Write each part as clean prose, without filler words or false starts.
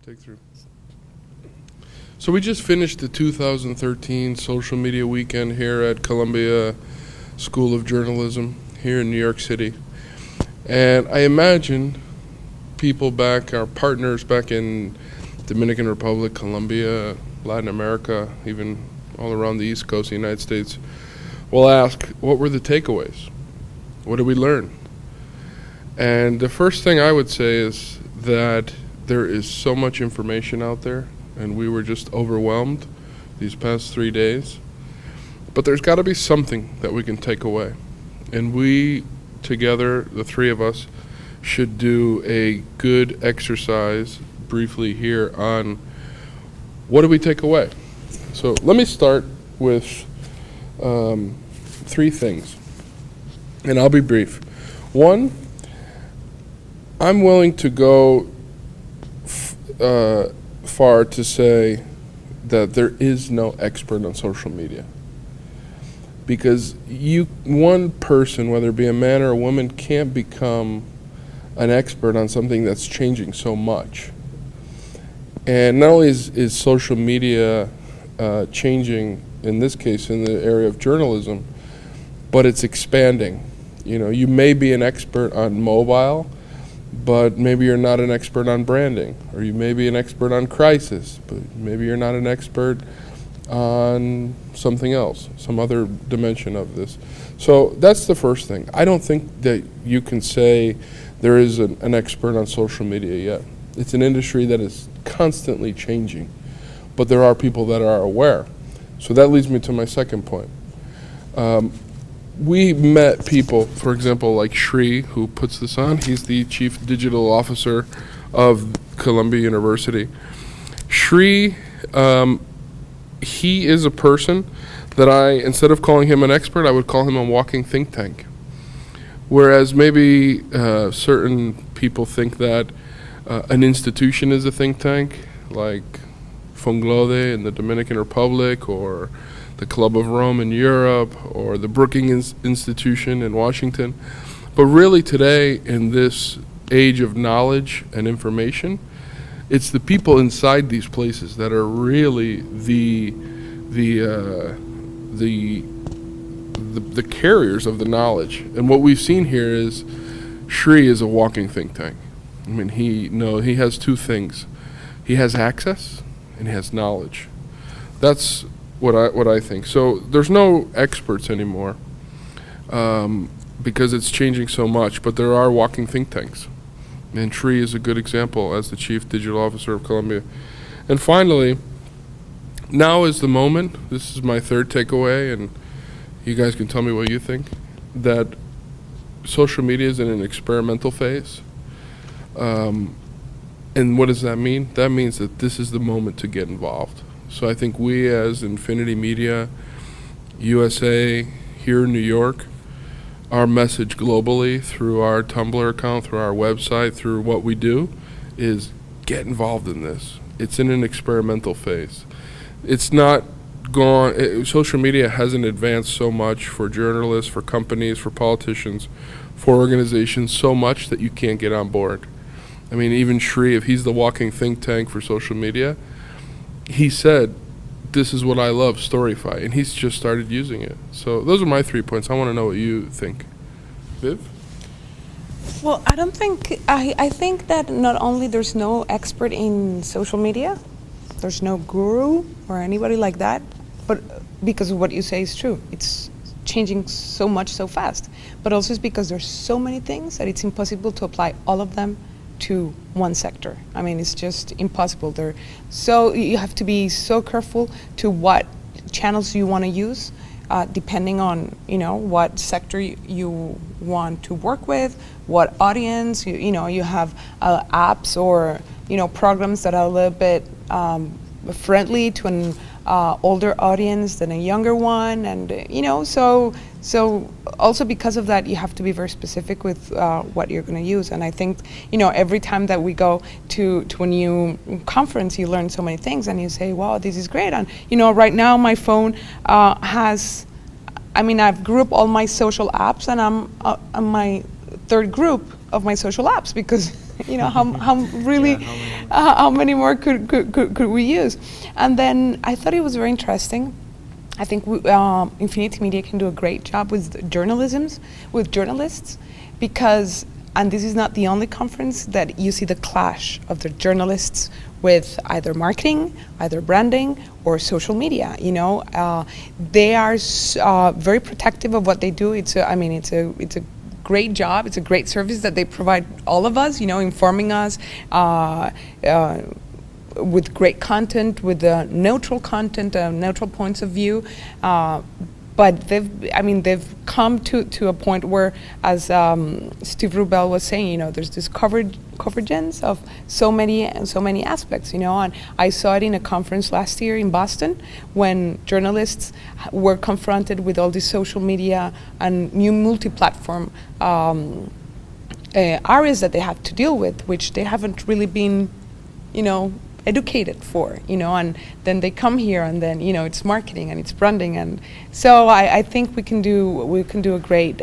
Take through. So we just finished the 2013 social media weekend here at Columbia School of Journalism here in New York City. And I imagine people back, our partners back in Dominican Republic, Colombia, Latin America, even all around the East Coast of the United States, will ask, what were the takeaways? What did we learn? And the first thing I would say is that there is so much information out there, and we were just overwhelmed these past 3 days. But there's got to be something that we can take away. And we, together, the three of us, should do a good exercise briefly here on what do we take away. So let me start with 3 things, and I'll be brief. One, I'm willing to go far to say that there is no expert on social media, because one person, whether it be a man or a woman, can't become an expert on something that's changing so much. And not only is social media changing, in this case in the area of journalism, but it's expanding. You may be an expert on mobile, but maybe you're not an expert on branding, or you may be an expert on crisis, but maybe you're not an expert on something else, some other dimension of this. So that's the first thing. I don't think that you can say there is an expert on social media yet. It's an industry that is constantly changing, but there are people that are aware. So that leads me to my second point. We met people, for example, like Shri, who puts this on. He's the Chief Digital Officer of Columbia University. Shri, he is a person that instead of calling him an expert, I would call him a walking think tank. Whereas maybe certain people think that an institution is a think tank, like Fonglode in the Dominican Republic, or the Club of Rome in Europe, or the Brookings Institution in Washington. But really today, in this age of knowledge and information, it's the people inside these places that are really the carriers of the knowledge. And what we've seen here is Shri is a walking think tank. I mean, he has 2 things. He has access and he has knowledge. That's what I think. So there's no experts anymore because it's changing so much, but there are walking think tanks. And Shri is a good example as the Chief Digital Officer of Columbia. And finally, now is the moment. This is my third takeaway, and you guys can tell me what you think, that social media is in an experimental phase. And what does that mean? That means that this is the moment to get involved. So I think we as Infinity Media, USA, here in New York, our message globally through our Tumblr account, through our website, through what we do, is get involved in this. It's in an experimental phase. It's not gone. Social media hasn't advanced so much for journalists, for companies, for politicians, for organizations, so much that you can't get on board. I mean, even Shri, if he's the walking think tank for social media, he said, this is what I love, Storyfy, and he's just started using it. So those are my 3 points. I want to know what you think. Viv? Well, I think that not only there's no expert in social media, there's no guru or anybody like that, but because of what you say is true. It's changing so much so fast, but also it's because there's so many things that it's impossible to apply all of them to one sector. I mean, it's just impossible. So you have to be so careful to what channels you want to use, depending on what sector you want to work with, what audience. You have apps or programs that are a little bit friendly to an older audience than a younger one, and so also because of that, you have to be very specific with what you're going to use. And I think every time that we go to a new conference, you learn so many things, and you say, wow, this is great. And right now my phone has, I've grouped all my social apps, and I'm on my 3rd group of my social apps, because how really how many more could we use? And then I thought it was very interesting. I think Infinity Media can do a great job with journalists, because, and this is not the only conference that you see the clash of the journalists with either marketing, either branding, or social media. They are very protective of what they do. It's a great job. It's a great service that they provide all of us. Informing us with great content, with neutral content, neutral points of view. But they've come to a point where, as Steve Rubel was saying, there's this convergence of so many aspects, and I saw it in a conference last year in Boston when journalists were confronted with all this social media and new multi-platform areas that they have to deal with, which they haven't really been, educated for, and then they come here, and then it's marketing and it's branding, and so I think we can do a great,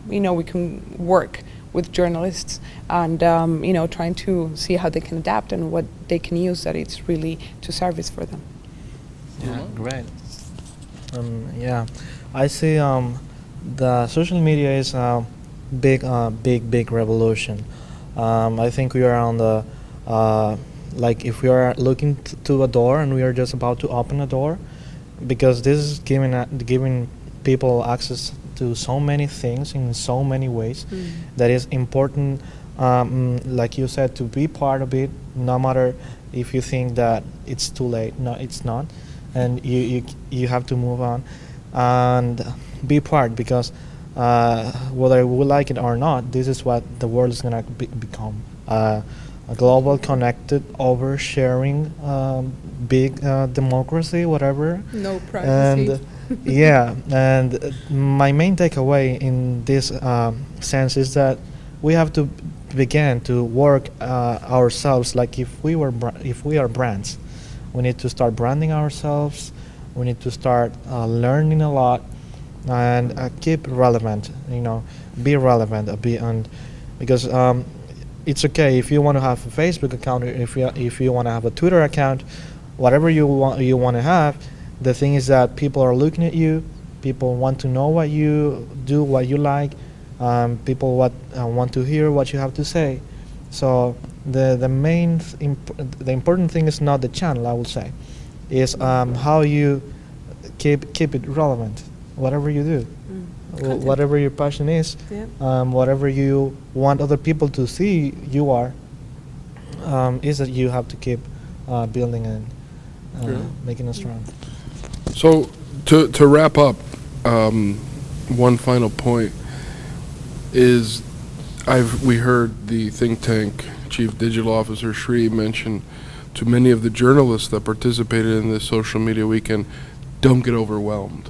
we can work with journalists and trying to see how they can adapt and what they can use that it's really to service for them. Yeah, great. Yeah, I see the social media is a big revolution. I think we are on the like if we are looking to a door and we are just about to open a door, because this is giving people access to so many things in so many ways that is important, like you said, to be part of it, no matter if you think that it's too late. No, it's not, and you have to move on and be part, because whether we like it or not, this is what the world is going to become. A global, connected, oversharing, big democracy, whatever. No privacy. And yeah, and my main takeaway in this sense is that we have to begin to work ourselves like if we are brands. We need to start branding ourselves. We need to start learning a lot and keep relevant. Be relevant, because. It's okay if you want to have a Facebook account, if you want to have a Twitter account, whatever you want to have. The thing is that people are looking at you. People want to know what you do, what you like. People want to hear what you have to say. So the important thing is not the channel, I would say, is how you keep it relevant, whatever you do. Whatever your passion is, whatever you want other people to see you are, is that you have to keep building and making it strong. So to wrap up, one final point is we heard the think tank Chief Digital Officer Shri mention to many of the journalists that participated in this social media weekend, don't get overwhelmed.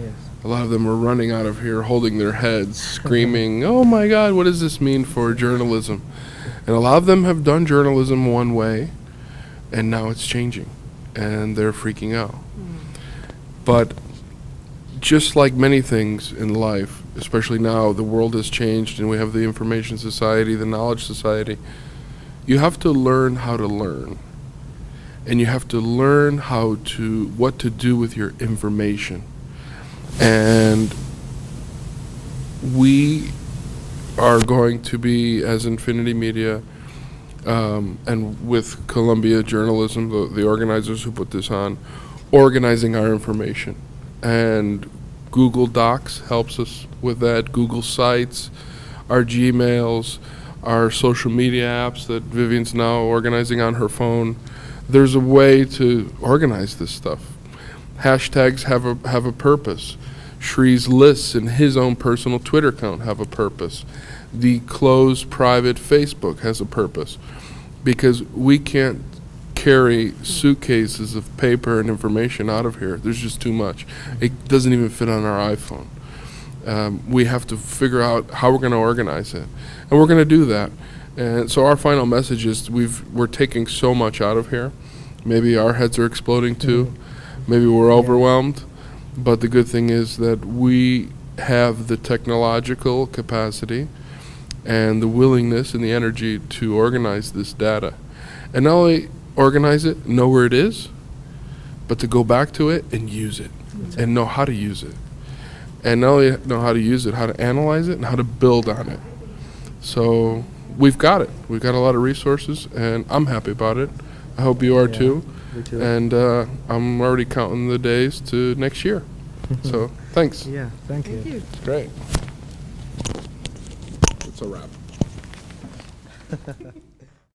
Yes. A lot of them were running out of here holding their heads, screaming, oh my God, what does this mean for journalism? And a lot of them have done journalism one way, and now it's changing, and they're freaking out. But just like many things in life, especially now, the world has changed, and we have the information society, the knowledge society. You have to learn how to learn, and you have to learn what to do with your information. And we are going to be, as Infinity Media, and with Columbia Journalism, the organizers who put this on, organizing our information. And Google Docs helps us with that, Google Sites, our Gmails, our social media apps that Vivian's now organizing on her phone. There's a way to organize this stuff. Hashtags have a purpose. Shri's lists in his own personal Twitter account have a purpose. The closed private Facebook has a purpose, because we can't carry suitcases of paper and information out of here. There's just too much. It doesn't even fit on our iPhone. We have to figure out how we're going to organize it, and we're going to do that. And so our final message is we're taking so much out of here. Maybe our heads are exploding too. Maybe we're overwhelmed. But the good thing is that we have the technological capacity and the willingness and the energy to organize this data. And not only organize it, know where it is, but to go back to it and use it and know how to use it. And not only know how to use it, how to analyze it and how to build on it. So we've got it. We've got a lot of resources, and I'm happy about it. I hope you are Yeah, too. me too. And I'm already counting the days to next year. So thanks. Yeah, thank you. Great. It's a wrap.